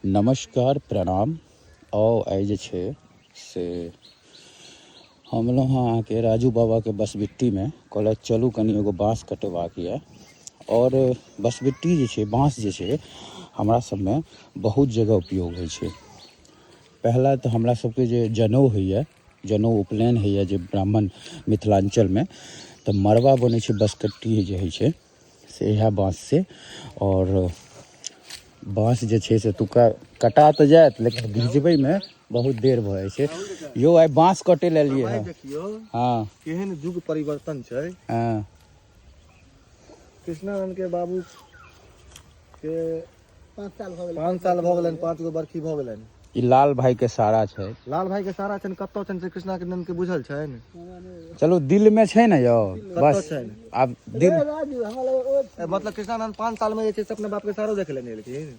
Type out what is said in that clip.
नमस्कार प्रणाम। और आई जे छे से हम लोग यहाँ आके राजू बाबा के बसबिट्टी में कहल चलू कनी एगो बाँस कटेबाक है। और बसबिट्टी जे छे बाँस जे छे हमरा सब में बहुत जगह उपयोग होइ छे। पहला तो हमरा सबके जे जनऊ होइए, जनऊ उपनयन होइए जे ब्राह्मण मिथिलांचल में, तो मरबा बने छे बसकट्टी जे होइ छे से यह बाँस से। और बाँस जे छे से तुका कटा तो जात लेकिन भिजबै में बहुत देर भ जाय छे। यो आइ बाँस कटे ले लिए है। हाँ केहन युग परिवर्तन छै। हाँ कृष्णानंद के बाबू के 5 साल भ गेलन, 5 गो बरखी भ गेलन। ई लाल भाई के सारा छे। लाल भाई के सारा छन कत्तो छन से कृष्णा के नंद के बुझल छन। चलो दिल में छे ना यो बस अब दिल मतलब कृष्णानंद 5 साल में जे छे से अपने बाप के सारो देख लेने, लेकिन